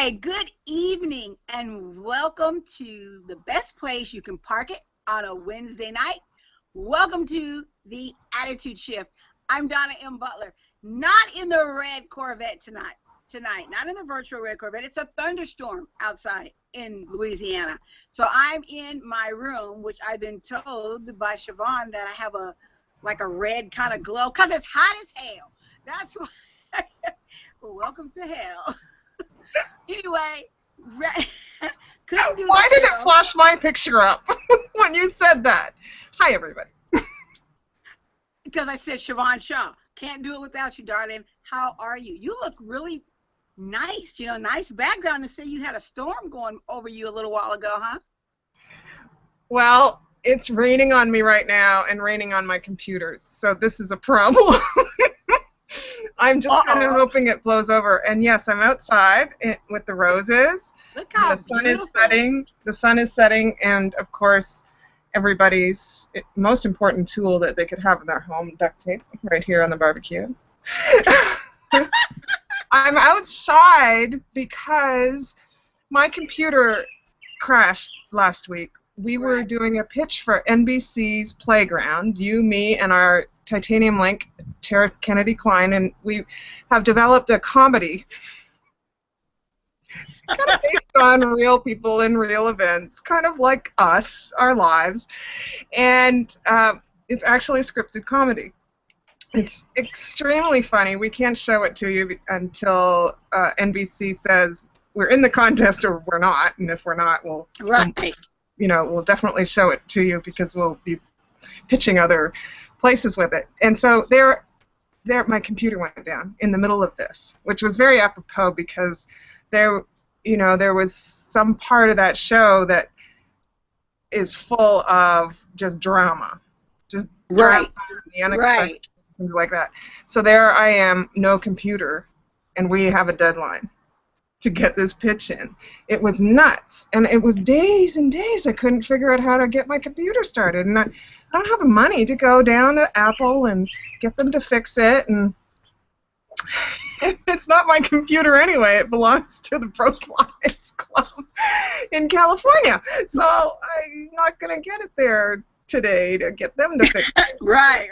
right, good evening and welcome to the best place you can park it on a Wednesday night. Welcome to the Attitude Shift. I'm Donna M. Butler, not in the red Corvette tonight, not in the virtual red Corvette. It's a thunderstorm outside in Louisiana. So I'm in my room, which I've been told by Siobhan that I have a red kind of glow because it's hot as hell. That's why. Well, welcome to hell. Anyway, couldn't do Why the did show it flash my picture up when you said that? Hi, everybody. because I said Siobhan Shaw. Can't do it without you, darling. How are you? You look really nice. You know, nice background to say you had a storm going over you a little while ago, huh? Well, it's raining on me right now and raining on my computer, so this is a problem. I'm just kind of hoping it blows over. And yes, I'm outside with the roses. Look how the sun beautiful. is setting. The sun is setting, and of course, everybody's most important tool that they could have in their home, duct tape, right here on the barbecue. I'm outside because my computer crashed last week. We were doing a pitch for NBC's Playground, you, me, and our Titanium Link, Tara Kennedy Klein, and we have developed a comedy kind of based on real people and real events, kind of like us, our lives, and it's actually a scripted comedy. It's extremely funny. We can't show it to you until NBC says we're in the contest or we're not, and if we're not, we'll definitely show it to you because we'll be pitching other places with it. And so my computer went down in the middle of this, which was very apropos because there was some part of that show that is full of just drama, just drama, just the unexpected, things like that. So there I am, no computer, and we have a deadline to get this pitch in. It was nuts, and it was days and days I couldn't figure out how to get my computer started, and I don't have the money to go down to Apple and get them to fix it, and it's not my computer anyway. It belongs to the Broke Lives Club in California, so I'm not going to get it there today to get them to fix it. Right.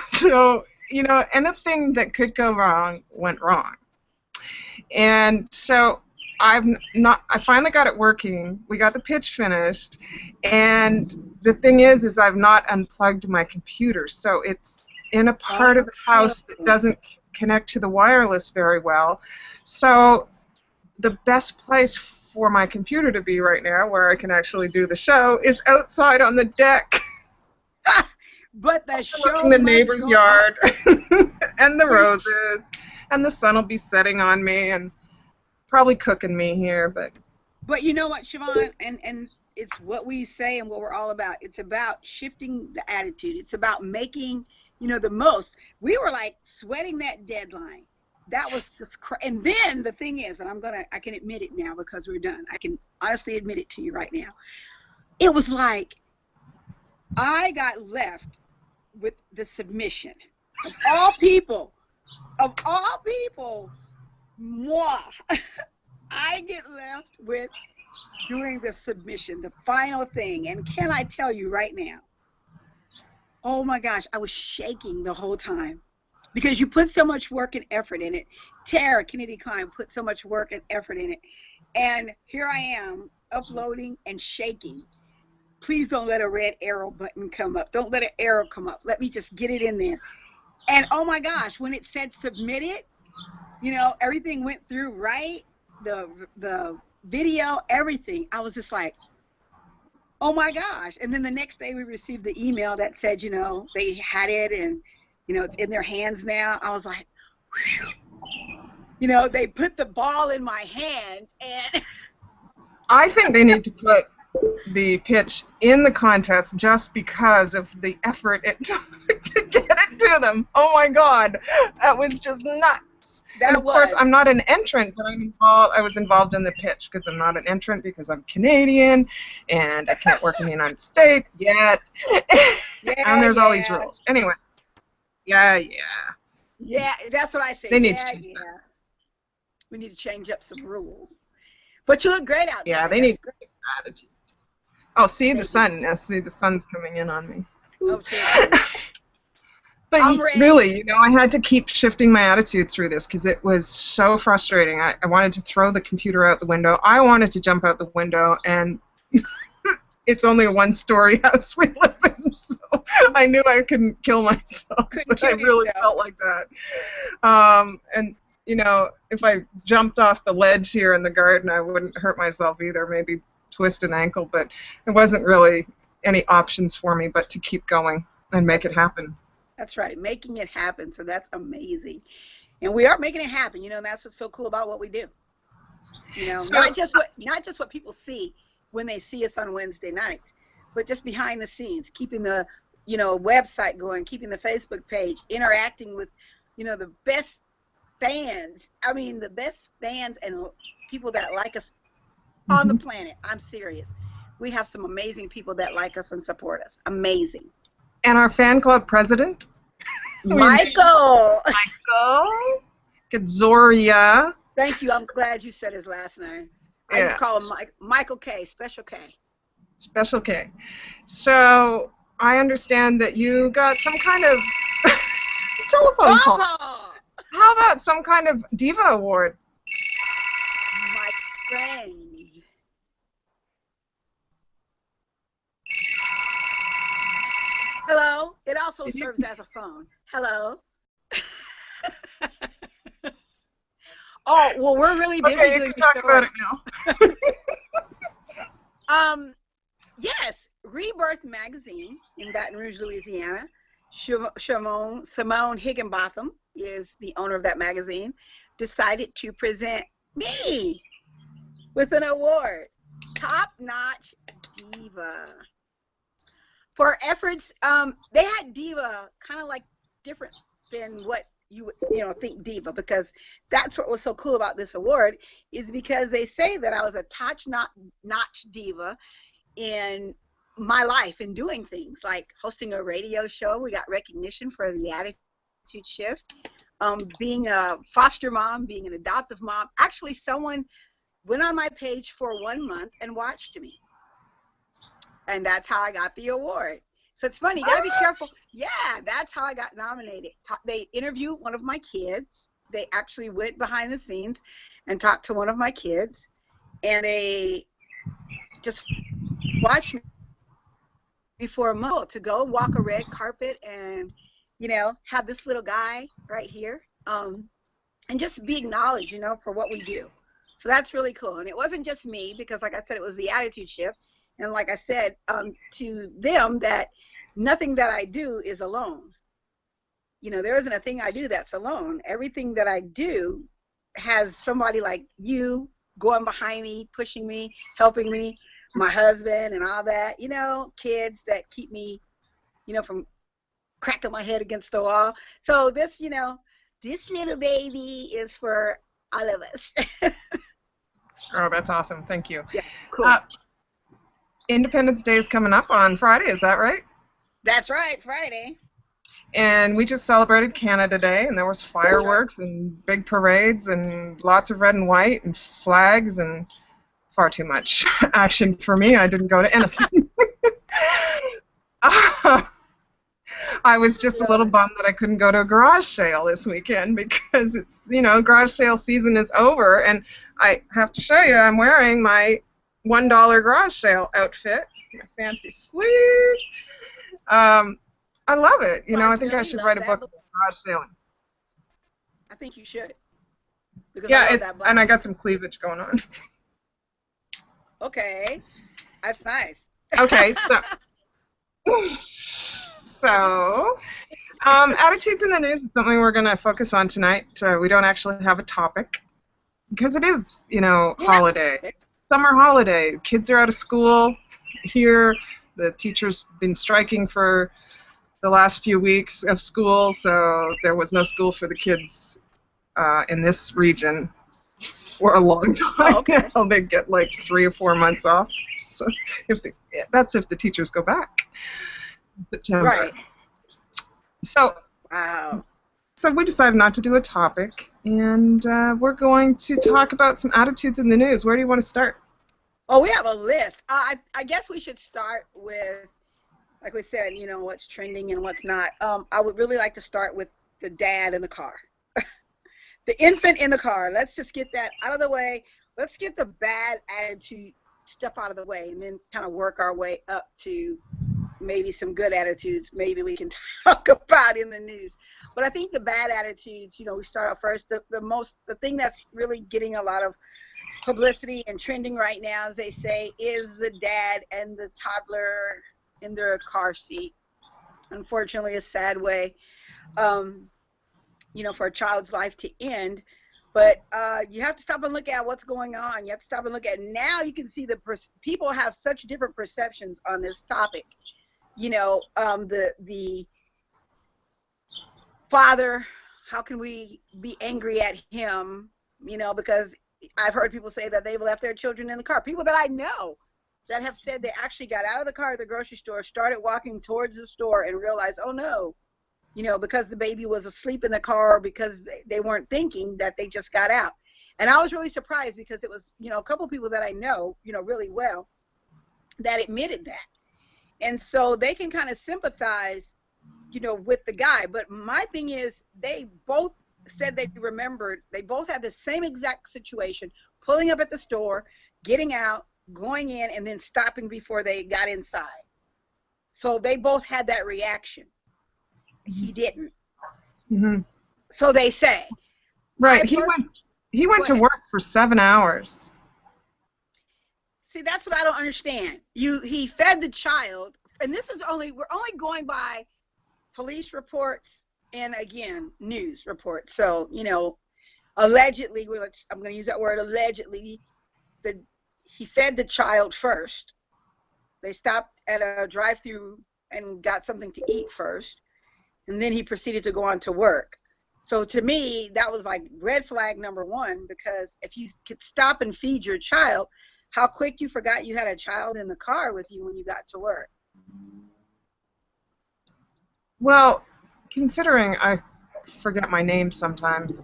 So, anything that could go wrong went wrong. And so I finally got it working. We got the pitch finished, and the thing is I've not unplugged my computer, so it's in a part of the house that doesn't connect to the wireless very well. So the best place for my computer to be right now, where I can actually do the show, is outside on the deck. But the show in the neighbor's yard and the roses, and the sun will be setting on me and probably cooking me here, But you know what, Siobhan, and it's what we say and what we're all about. It's about shifting the attitude. It's about making, the most. We were like sweating that deadline. That was just and then the thing is, and I can admit it now because we're done. I can honestly admit it to you right now. It was like I got left with the submission. Of all people, moi, I get left with doing the submission, the final thing. And can I tell you right now, oh my gosh, I was shaking the whole time because you put so much work and effort in it. Tara Kennedy Klein put so much work and effort in it. And here I am uploading and shaking. Please don't let a red arrow button come up. Don't let an arrow come up. Let me just get it in there. And oh my gosh, when it said submit it, everything went through right. The video, everything. I was just like, oh my gosh. And then the next day we received the email that said, they had it and, it's in their hands now. I was like, whew. They put the ball in my hand and I think they need to put the pitch in the contest just because of the effort it took to get it to them. Oh my God, that was just nuts. And of course, I'm not an entrant, but I was involved in the pitch because I'm not an entrant because I'm Canadian and I can't work in the United States yet. And there's all these rules. Anyway, yeah, that's what I say. They need to change that. We need to change up some rules. But you look great outside. Yeah, they need attitude. Oh, see the sun. I see the sun's coming in on me. Oh, too. But really, I had to keep shifting my attitude through this because it was so frustrating. I wanted to throw the computer out the window. I wanted to jump out the window, and it's only a one-story house we live in, so I knew I couldn't kill myself. But I really felt like that. And, if I jumped off the ledge here in the garden, I wouldn't hurt myself either, maybe twist an ankle, but there wasn't really any options for me but to keep going and make it happen. That's right, making it happen. So that's amazing, and we are making it happen. And that's what's so cool about what we do. So, not just what people see when they see us on Wednesday nights, but just behind the scenes, keeping the website going, keeping the Facebook page, interacting with the best fans. I mean, the best fans and people that like us on the planet. I'm serious. We have some amazing people that like us and support us. Amazing. And our fan club president, Michael Kadzoria. Thank you. I'm glad you said his last name. I just call him Michael K. Special K. Special K. So I understand that you got some kind of telephone call. How about some kind of diva award? My friend. Hello. It also serves as a phone. Hello. Oh, well, we're really busy doing doing the show. Talk about it now. Yes, Rebirth Magazine in Baton Rouge, Louisiana. Simone Higginbotham is the owner of that magazine. Decided to present me with an award, Top Notch Diva. For efforts, they had diva kind of like different than what you would think diva, because that's what was so cool about this award, is because they say that I was a top-notch diva in my life and doing things like hosting a radio show. We got recognition for the Attitude Shift, being a foster mom, being an adoptive mom. Actually, someone went on my page for 1 month and watched me. And that's how I got the award. So it's funny, you gotta be careful. Yeah, that's how I got nominated. They interviewed one of my kids. They actually went behind the scenes and talked to one of my kids. And they just watched me for a month to go walk a red carpet and, have this little guy right here. And just be acknowledged, for what we do. So that's really cool. And it wasn't just me, because like I said, it was the Attitude Shift. And like I said to them, that nothing that I do is alone. There isn't a thing I do that's alone. Everything that I do has somebody like you going behind me, pushing me, helping me, my husband and all that, kids that keep me, from cracking my head against the wall. So this, this little baby is for all of us. Oh, that's awesome. Thank you. Yeah, cool. Independence Day is coming up on Friday, is that right? That's right, Friday. And we just celebrated Canada Day, and there was fireworks and big parades and lots of red and white and flags and far too much action for me. I didn't go to anything. I was just a little bummed that I couldn't go to a garage sale this weekend, because it's, garage sale season is over, and I have to show you, I'm wearing my $1 garage sale outfit, my fancy sleeves. I love it. I think I should write a book about garage sailing. I think you should. Yeah, and I got some cleavage going on. Okay, that's nice. Okay, so attitudes in the news is something we're going to focus on tonight. We don't actually have a topic because it is, holiday. Summer holiday. Kids are out of school here. The teachers been striking for the last few weeks of school, so there was no school for the kids in this region for a long time. Oh, okay. They get like 3 or 4 months off. So that's if the teachers go back in September. Right. So wow. so we decided not to do a topic, and we're going to talk about some attitudes in the news. Where do you want to start? Oh, we have a list. I guess we should start with, like we said, what's trending and what's not. I would really like to start with the dad in the car, the infant in the car. Let's just get that out of the way. Let's get the bad attitude stuff out of the way, and then kind of work our way up to maybe some good attitudes maybe we can talk about in the news. But I think the bad attitudes, we start out first. The thing that's really getting a lot of publicity and trending right now, as they say, is the dad and the toddler in their car seat. Unfortunately, a sad way, for a child's life to end. But you have to stop and look at what's going on. You have to stop and look at, now you can see people have such different perceptions on this topic. The father, how can we be angry at him, because I've heard people say that they've left their children in the car. People that I know that have said they actually got out of the car at the grocery store, started walking towards the store, and realized, oh no, because the baby was asleep in the car, because they weren't thinking that they just got out. And I was really surprised, because it was, a couple people that I know, really well, that admitted that. And so they can kind of sympathize, with the guy. But my thing is, they both said they remembered, they both had the same exact situation, pulling up at the store, getting out, going in, and then stopping before they got inside. So they both had that reaction. He didn't. Mm-hmm. So they say. Right. He went to work for 7 hours. See, that's what I don't understand. He fed the child, and we're only going by police reports and, again, news reports. So, allegedly, I'm going to use that word, allegedly, he fed the child first. They stopped at a drive-thru and got something to eat first, and then he proceeded to go on to work. So to me, that was like red flag number one, because if you could stop and feed your child, how quick you forgot you had a child in the car with you when you got to work. Well, considering I forget my name sometimes,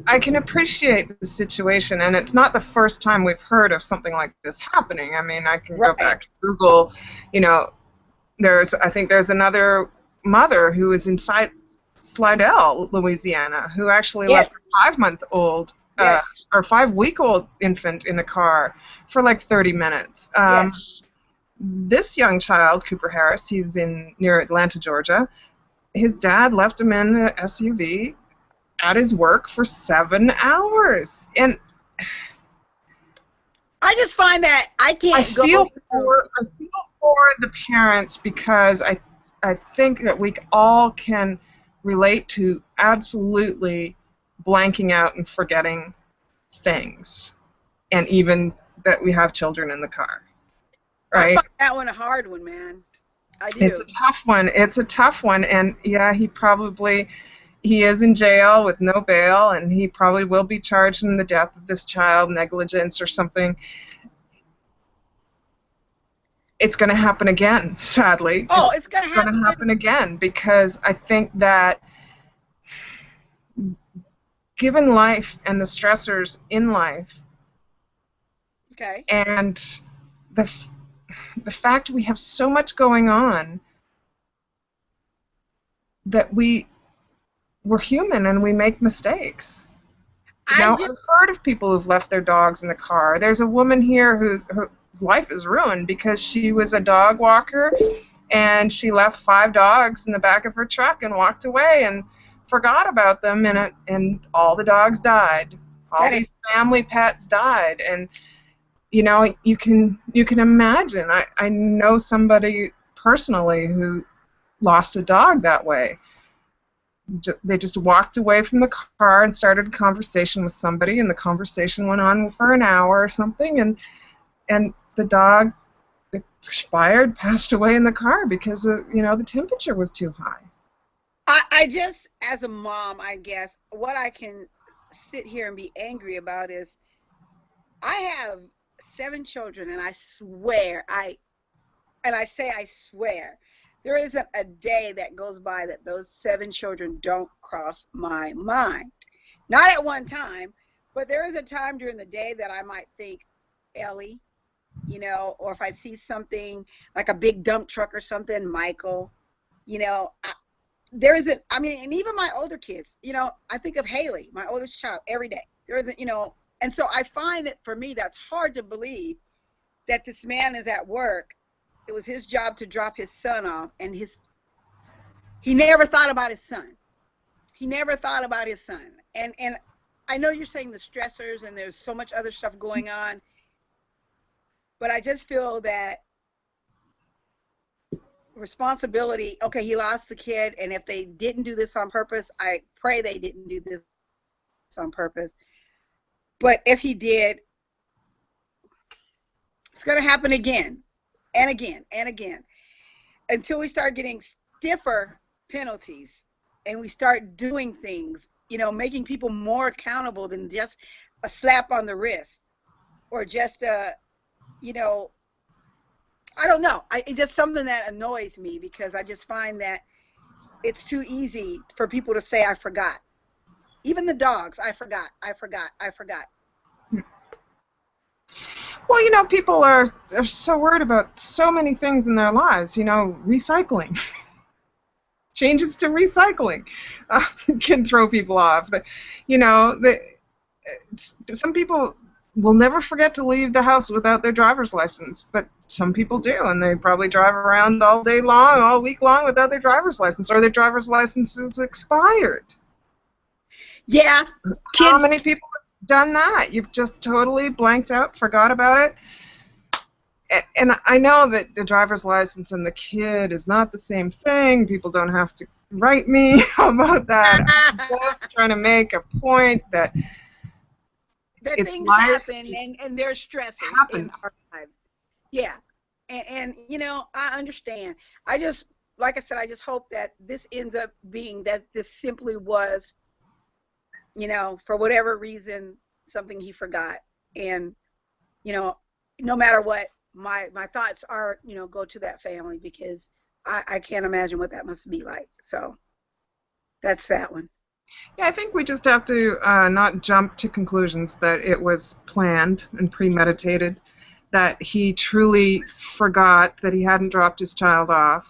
I can appreciate the situation, and it's not the first time we've heard of something like this happening. I mean, I can go back to Google, I think there's another mother who is inside Slidell, Louisiana, who actually left a 5-month-old or 5-week-old infant in the car for like 30 minutes. This young child, Cooper Harris, he's near Atlanta, Georgia. His dad left him in the SUV at his work for 7 hours, and I just find that I feel for the parents, because I think that we all can relate to absolutely blanking out and forgetting things, and even that we have children in the car, right? I find that one a hard one, man. I do. It's a tough one. It's a tough one, and yeah, he is in jail with no bail, and he probably will be charged in the death of this child, negligence or something. It's going to happen again, sadly. Oh, it's going to happen again, because I think that given life and the stressors in life, and the fact we have so much going on, that we're human and we make mistakes. I've heard of people who've left their dogs in the car. There's a woman here whose life is ruined because she was a dog walker, and she left 5 dogs in the back of her truck and walked away and forgot about them, and all the dogs died. All these family pets died, and you can imagine. I know somebody personally who lost a dog that way. They just walked away from the car and started a conversation with somebody, and the conversation went on for an hour or something, and the dog expired, passed away in the car because the temperature was too high. I just, as a mom, I guess, what I can sit here and be angry about is, I have 7 children, and I swear, I swear, There isn't a day that goes by that those 7 children don't cross my mind. Not at one time, but there is a time during the day that I might think, Ellie, or if I see something like a big dump truck or something, Michael, you know, I, there isn't, I mean, and even my older kids, I think of Haley, my oldest child, every day. There isn't, and so I find that for me, that's hard to believe that this man is at work. It was his job to drop his son off, and he never thought about his son. He never thought about his son. And I know you're saying the stressors and there's so much other stuff going on, but I just feel that responsibility, okay, he lost the kid, and if they didn't do this on purpose, I pray they didn't do this on purpose. But if he did, it's going to happen again and again and again until we start getting stiffer penalties and we start doing things, making people more accountable than just a slap on the wrist or just a, I don't know. It's just something that annoys me because I just find that it's too easy for people to say, I forgot. Even the dogs, I forgot. Well, people are so worried about so many things in their lives, recycling. Changes to recycling can throw people off. Some people will never forget to leave the house without their driver's license, but some people do, and they probably drive around all day long, all week long without their driver's license, or their driver's license is expired. Yeah. Kids. How many people have done that? You've just totally blanked out, forgot about it. And I know that the driver's license and the kid is not the same thing. People don't have to write me about that. I'm just trying to make a point that things happen and there's stressors in our lives. Yeah. And I understand. Like I said, I just hope that this ends up being that this simply was, for whatever reason, something he forgot. And, no matter what, my thoughts are, go to that family because I can't imagine what that must be like. So that's that one. Yeah, I think we just have to not jump to conclusions that it was planned and premeditated, that he truly forgot that he hadn't dropped his child off.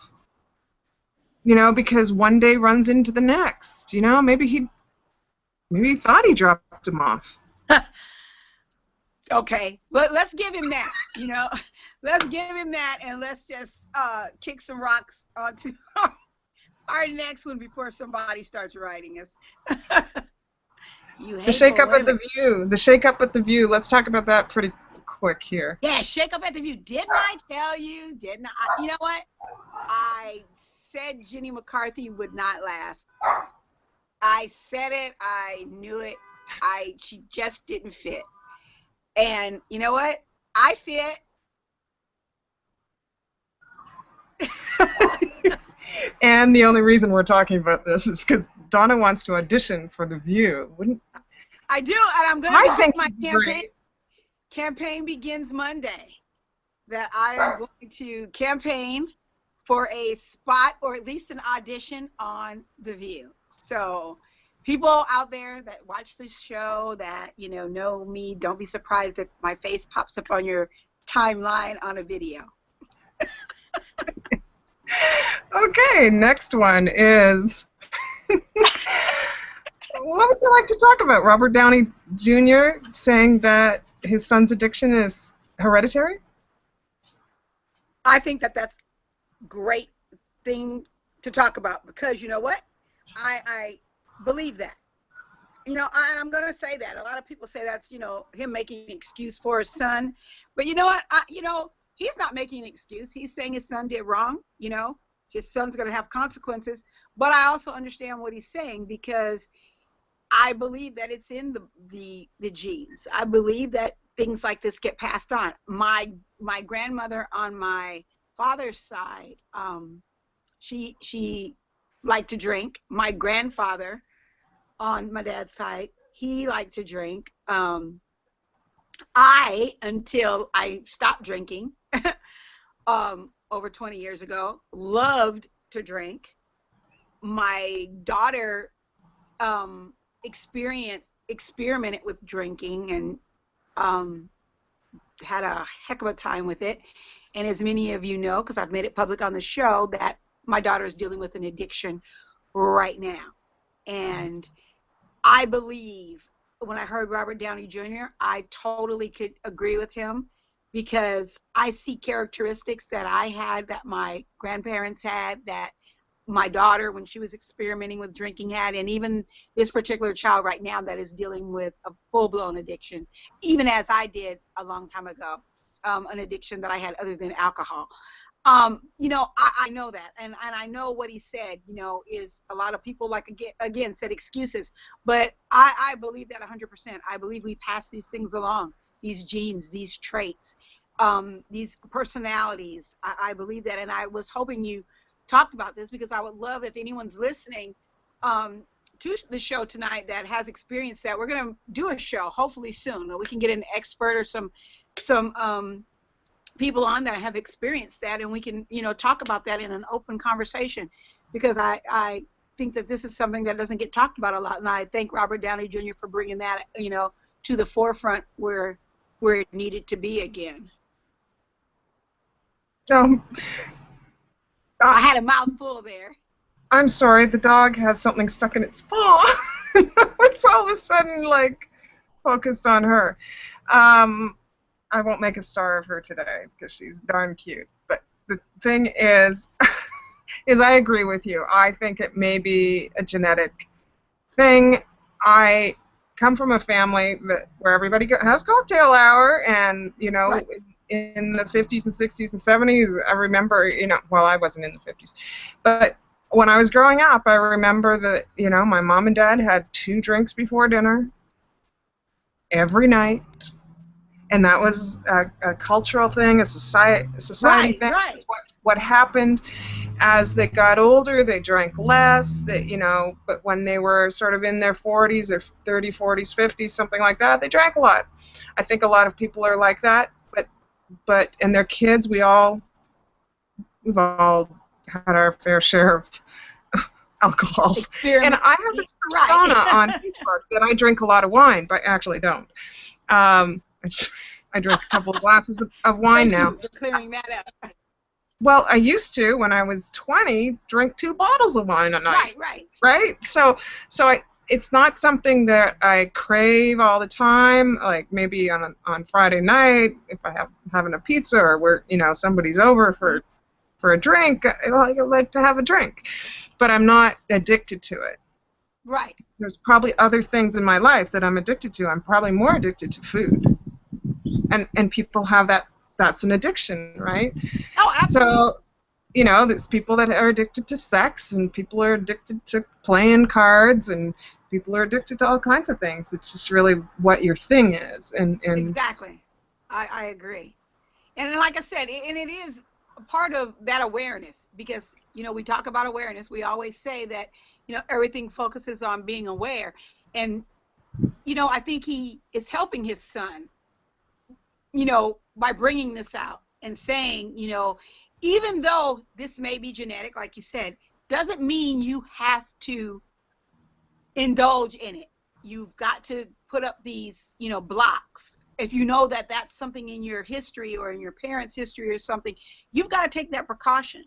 Because one day runs into the next. Maybe he thought he dropped him off. Okay, let's give him that. Let's give him that, and let's just kick some rocks onto our next one before somebody starts writing us. The shake-up at the View. The shake-up at the View. Let's talk about that pretty quick here. Yeah, shake-up at the View. Didn't I tell you? Didn't I? You know what? I said Jenny McCarthy would not last. I said it. I knew it. She just didn't fit. And you know what? I fit. And the only reason we're talking about this is because Donna wants to audition for The View. I do, and I'm going to begin my campaign. Campaign begins Monday. That I am going to campaign for a spot or at least an audition on The View. So people out there that watch this show that know me, don't be surprised if my face pops up on your timeline on a video. Okay, next one is what would you like to talk about? Robert Downey Jr. saying that his son's addiction is hereditary? I think that that's a great thing to talk about because you know what? I believe that. I'm going to say that. A lot of people say that's, him making an excuse for his son. But you know what? He's not making an excuse. He's saying his son did wrong. His son's going to have consequences. But I also understand what he's saying because I believe that it's in the genes. I believe that things like this get passed on. My grandmother on my father's side, she liked to drink. My grandfather on my dad's side, he liked to drink. Until I stopped drinking, over 20 years ago, loved to drink. My daughter experimented with drinking and had a heck of a time with it. And as many of you know, because I've made it public on the show, that my daughter is dealing with an addiction right now. And I believe when I heard Robert Downey Jr., I totally could agree with him, because I see characteristics that I had, that my grandparents had, that my daughter, when she was experimenting with drinking, had, and even this particular child right now that is dealing with a full-blown addiction, even as I did a long time ago, an addiction that I had other than alcohol. You know, I know that, and I know what he said, you know, is a lot of people, like, again said excuses, but I believe that 100%. I believe we pass these things along, these genes, these traits, these personalities. I believe that, and I was hoping you talked about this, because I would love if anyone's listening to the show tonight that has experienced that. We're going to do a show hopefully soon, or we can get an expert or some people on that have experienced that, and we can, you know, talk about that in an open conversation, because I think that this is something that doesn't get talked about a lot, and I thank Robert Downey Jr. for bringing that, you know, to the forefront where it needed to be again. I had a mouthful there. I'm sorry, the dog has something stuck in its paw. It's all of a sudden, like, focused on her. I won't make a star of her today because she's darn cute. But the thing is, I agree with you. I think it may be a genetic thing. I come from a family where everybody has cocktail hour, and, you know, right. In the 50s and 60s and 70s, I remember, you know, well, I wasn't in the 50s, but when I was growing up, I remember that, you know, my mom and dad had 2 drinks before dinner every night. And that was a cultural thing, a society thing. Right. What happened as they got older, they drank less. You know, but when they were sort of in their 40s or 30s, 40s, 50s, something like that, they drank a lot. I think a lot of people are like that. But and their kids, we've all had our fair share of alcohol. And I have this persona on Facebook that I drink a lot of wine, but I actually don't. I drink a couple of glasses of wine now. Thank you for clearing that up. Well, I used to, when I was 20, drink 2 bottles of wine a night. Right? So it's not something that I crave all the time. Like maybe on Friday night, if I having a pizza, or where, you know, somebody's over for a drink, I like to have a drink. But I'm not addicted to it. Right. There's probably other things in my life that I'm addicted to. I'm probably more addicted to food. And people have that. That's an addiction, right? Oh, absolutely. So, you know, there's people that are addicted to sex, and people are addicted to playing cards, and people are addicted to all kinds of things. It's just really what your thing is. And exactly. I agree. And like I said, and it is a part of that awareness, because, you know, we talk about awareness. We always say that, you know, everything focuses on being aware. And, you know, I think he is helping his son, you know, by bringing this out and saying, you know, even though this may be genetic, like you said, doesn't mean you have to indulge in it. You've got to put up these, you know, blocks. If you know that that's something in your history or in your parents' history or something, you've got to take that precaution.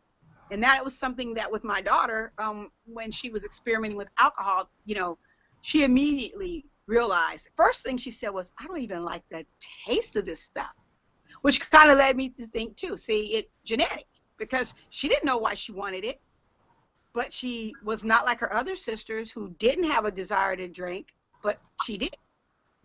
And that was something that with my daughter, when she was experimenting with alcohol, you know, she immediately realized. First thing she said was, I don't even like the taste of this stuff, which kind of led me to think, too, see, it's genetic, because she didn't know why she wanted it, but she was not like her other sisters who didn't have a desire to drink, but she did.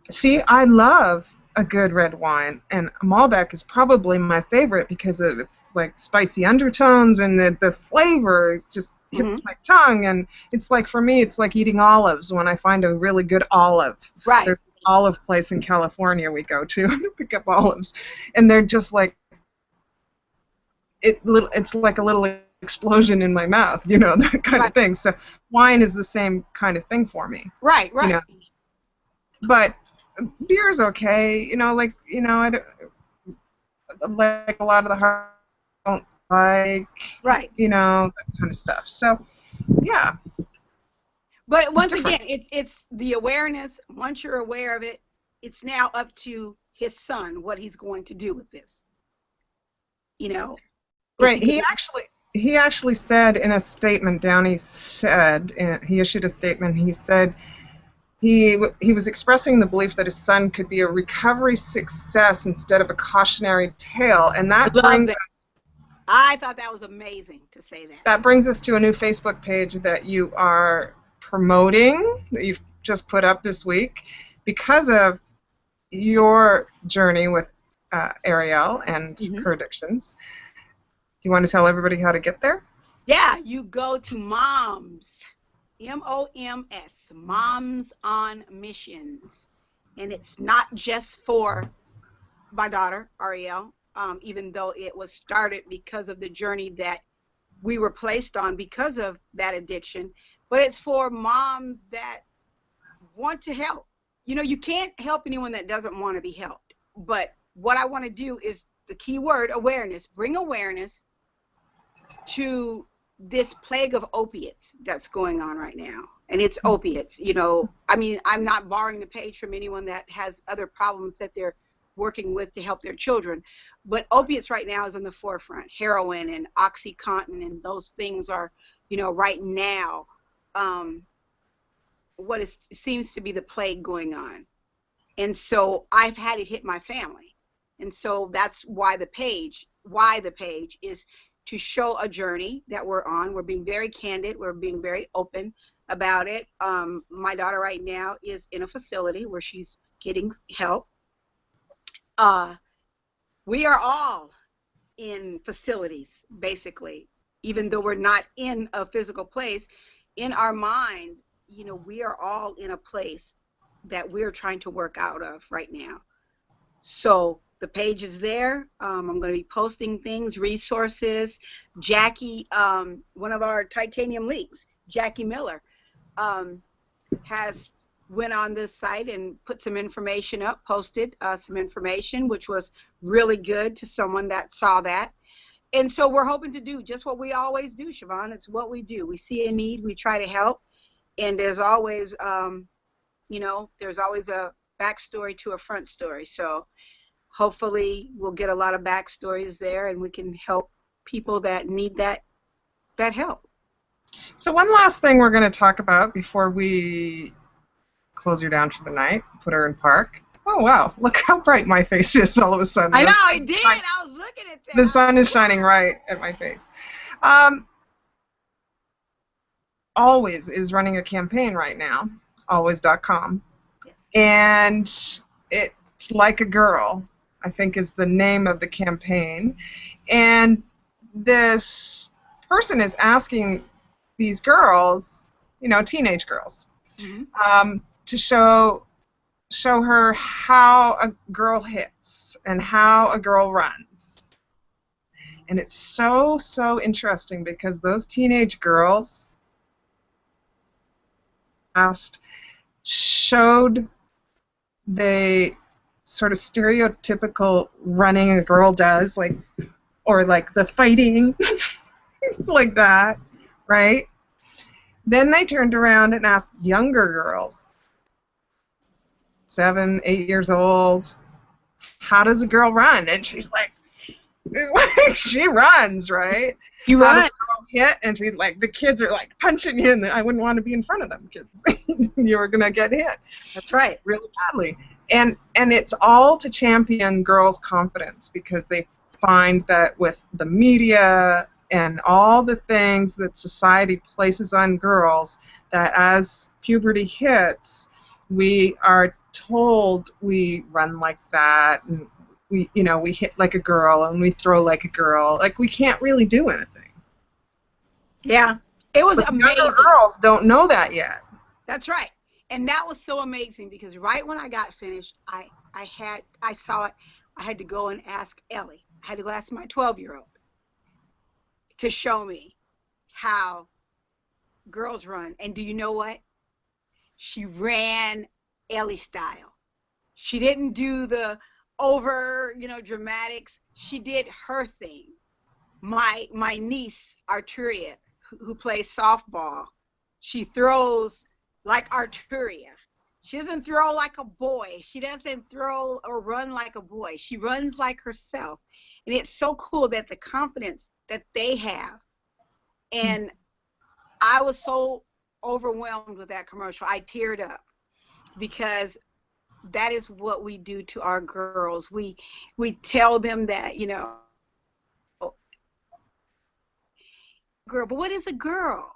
See, I love a good red wine, and Malbec is probably my favorite because of its like spicy undertones, and the flavor just hits my tongue, and it's like, for me, it's like eating olives when I find a really good olive. Right. There's an olive place in California we go to pick up olives, and they're just like, it's like a little explosion in my mouth, you know, that kind of thing. So wine is the same kind of thing for me. Right. You know? But beer's okay, you know, like, you know, like a lot of the hard don't like, Right. that kind of stuff. So, yeah. But once again, it's the awareness. Once you're aware of it, it's now up to his son what he's going to do with this. Right. He actually said in a statement, Downey said, he issued a statement. He said he was expressing the belief that his son could be a recovery success instead of a cautionary tale, and that brings. I thought that was amazing to say that. That brings us to a new Facebook page that you are promoting, that you've just put up this week, because of your journey with Ariel and her addictions. Do you want to tell everybody how to get there? Yeah, you go to Moms, MOMS, Moms on Missions. And it's not just for my daughter, Ariel, even though it was started because of the journey that we were placed on because of that addiction, but it's for moms that want to help. You can't help anyone that doesn't want to be helped. But what I want to do is the key word, awareness, bring awareness to this plague of opiates that's going on right now. And it's opiates, I'm not borrowing the page from anyone that has other problems that they're working with to help their children, but opiates right now is in the forefront. Heroin and OxyContin and those things are, right now, what seems to be the plague going on. And so I've had it hit my family, and so that's why the page is to show a journey that we're on. We're being very candid. We're being very open about it. My daughter right now is in a facility where she's getting help. We are all in facilities, basically, even though we're not in a physical place. In our mind, we are all in a place that we're trying to work out of right now. So the page is there. I'm going to be posting things, resources. Jackie, one of our Titanium Leagues, Jackie Miller, has went on this site and put some information up, posted some information, which was really good to someone that saw that. And so we're hoping to do just what we always do, Siobhan. It's what we do. We see a need, we try to help, and there's always, there's always a backstory to a front story. So hopefully we'll get a lot of backstories there, and we can help people that need that help. So one last thing we're going to talk about before we close her down for the night, put her in park. Oh, wow. Look how bright my face is all of a sudden. I know, I did. I was looking at that. The sun is shining right at my face. Always is running a campaign right now, always.com. Yes. And it's Like a Girl, I think is the name of the campaign. And this person is asking these girls, teenage girls, to show her how a girl hits and how a girl runs. And it's so, so interesting because those teenage girls showed the sort of stereotypical running a girl does, or the fighting, like that, right? Then they turned around and asked younger girls, 7, 8 years old, how does a girl run? And she's like, she runs, right? You how run. Does a girl hit? And she's like, the kids are like punching you, and I wouldn't want to be in front of them because you were gonna get hit. That's right. Really badly. And it's all to champion girls' confidence, because they find that with the media and all the things that society places on girls, that as puberty hits, we are told we run like that, and we hit like a girl, and we throw like a girl. Like, we can't really do anything. Yeah, it was amazing. Younger girls don't know that yet. That's right. And that was so amazing because right when I got finished, I saw it. I had to go and ask Ellie. I had to go ask my 12-year-old to show me how girls run. And do you know what? She ran Ellie style. She didn't do the over, dramatics. She did her thing. my niece Arturia, who plays softball, she throws like Arturia. She doesn't throw like a boy. She doesn't throw or run like a boy. She runs like herself. And it's so cool that the confidence that they have. And I was so overwhelmed with that commercial. I teared up because that is what we do to our girls. We tell them that, you know, girl, but what is a girl?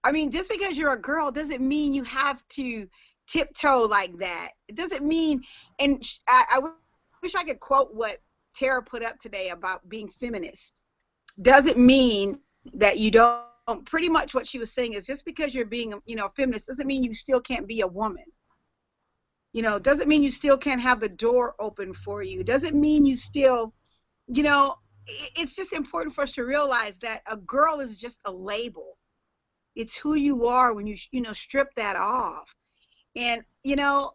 I mean, just because you're a girl doesn't mean you have to tiptoe like that. It doesn't mean, and I wish I could quote what Tara put up today about being feminist. Doesn't mean that you don't, pretty much what she was saying is just because you're being, you know, feminist doesn't mean you still can't be a woman. You know, doesn't mean you still can't have the door open for you. Doesn't mean you still, you know, it's just important for us to realize that a girl is just a label. It's who you are when you know, strip that off. And, you know,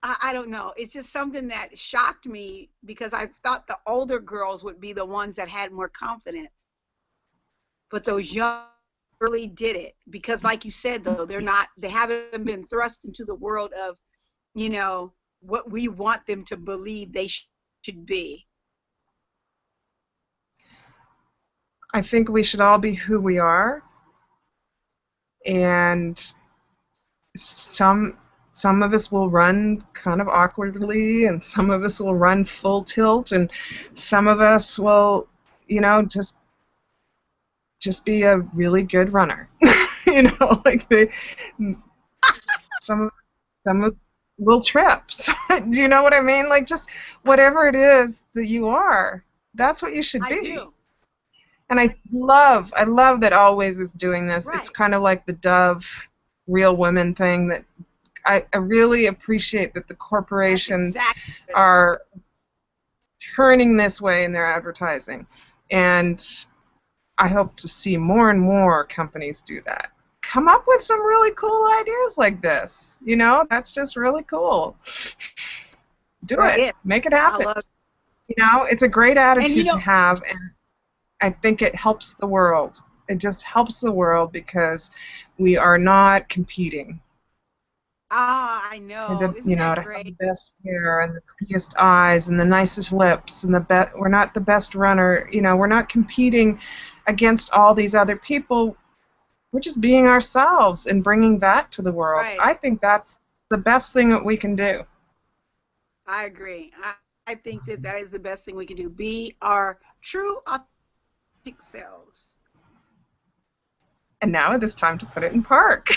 I don't know. It's just something that shocked me because I thought the older girls would be the ones that had more confidence. But those young really did it because, like you said, though, they haven't been thrust into the world of, you know, what we want them to believe they should be. I think we should all be who we are. And some of us will run kind of awkwardly, and some of us will run full tilt, and some of us will, you know, just be a really good runner. You know, like some of will trip. So, do you know what I mean? Like, just whatever it is that you are, that's what you should be. I do. And I love that Always is doing this. Right. It's kind of like the Dove Real Women thing that I really appreciate that the corporations are turning this way in their advertising. And I hope to see more and more companies do that. Come up with some really cool ideas like this. You know, that's just really cool. Do it. Make it happen. You know, it's a great attitude to have, and I think it helps the world. It just helps the world because we are not competing. Ah, I know. You know, to have the best hair and the prettiest eyes and the nicest lips and we're not the best runner. You know, we're not competing against all these other people. We're just being ourselves and bringing that to the world. Right. I think that's the best thing that we can do. I agree. I think that is the best thing we can do. Be our true, authentic selves. And now it is time to put it in park.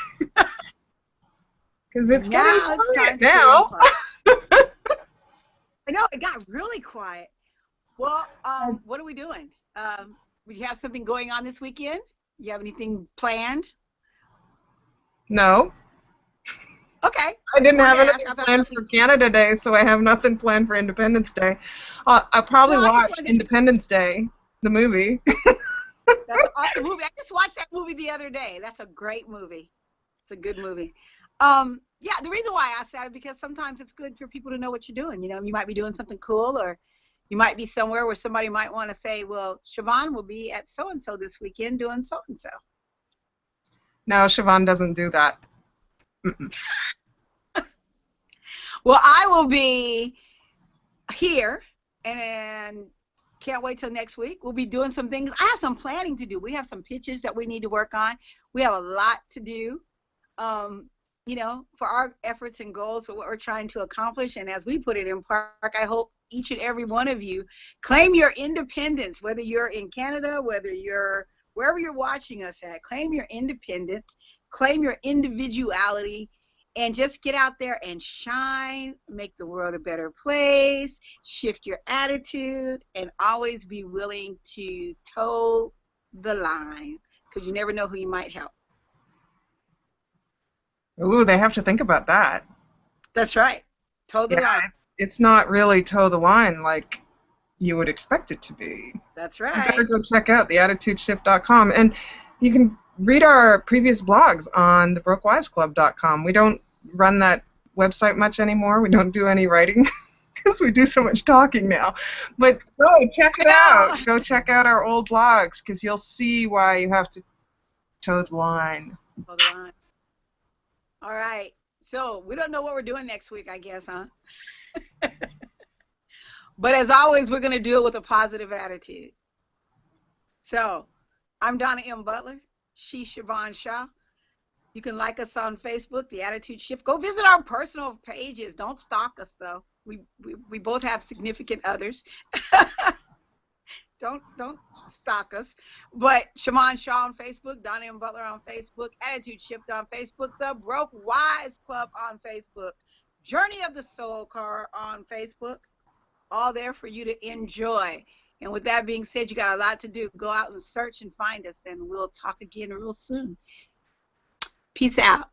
Because it's getting quiet now. I know, it got really quiet. Well, what are we doing? We have something going on this weekend? You have anything planned? No. Okay. I didn't have anything planned for Canada Day, so I have nothing planned for Independence Day. I'll probably watch Independence Day, the movie. That's an awesome movie. I just watched that movie the other day. That's a great movie. It's a good movie. Yeah, the reason why I asked that is because sometimes it's good for people to know what you're doing. You know, you might be doing something cool, or you might be somewhere where somebody might want to say, well, Siobhan will be at so-and-so this weekend doing so-and-so. No, Siobhan doesn't do that. Well, I will be here, and can't wait till next week. We'll be doing some things. I have some planning to do. We have some pitches that we need to work on. We have a lot to do, you know, for our efforts and goals for what we're trying to accomplish. And as we put it in park, I hope each and every one of you claim your independence, whether you're in Canada, whether you're wherever you're watching us at. Claim your independence, claim your individuality, and just get out there and shine, make the world a better place, shift your attitude, and always be willing to toe the line, because you never know who you might help. Ooh, they have to think about that. That's right. Toe the line. It's not really toe the line like you would expect it to be. That's right. You better go check out theattitudeshift.com, and you can read our previous blogs on thebrokewivesclub.com. We don't run that website much anymore. We don't do any writing because we do so much talking now. But go check it out. Go check out our old blogs because you'll see why you have to toe the line. Toe the line. All right. So we don't know what we're doing next week, I guess, huh? But as always, we're going to do it with a positive attitude. So I'm Donna M. Butler. She's Siobhan Shaw. You can like us on Facebook, The Attitude Shift. Go visit our personal pages. Don't stalk us, though. We both have significant others. Don't stalk us. But Siobhan Shaw on Facebook, Donna M. Butler on Facebook, Attitude Shift on Facebook, The Broke Wives Club on Facebook, Journey of the Soul Car on Facebook. All there for you to enjoy. And with that being said, you got a lot to do. Go out and search and find us, and we'll talk again real soon. Peace out.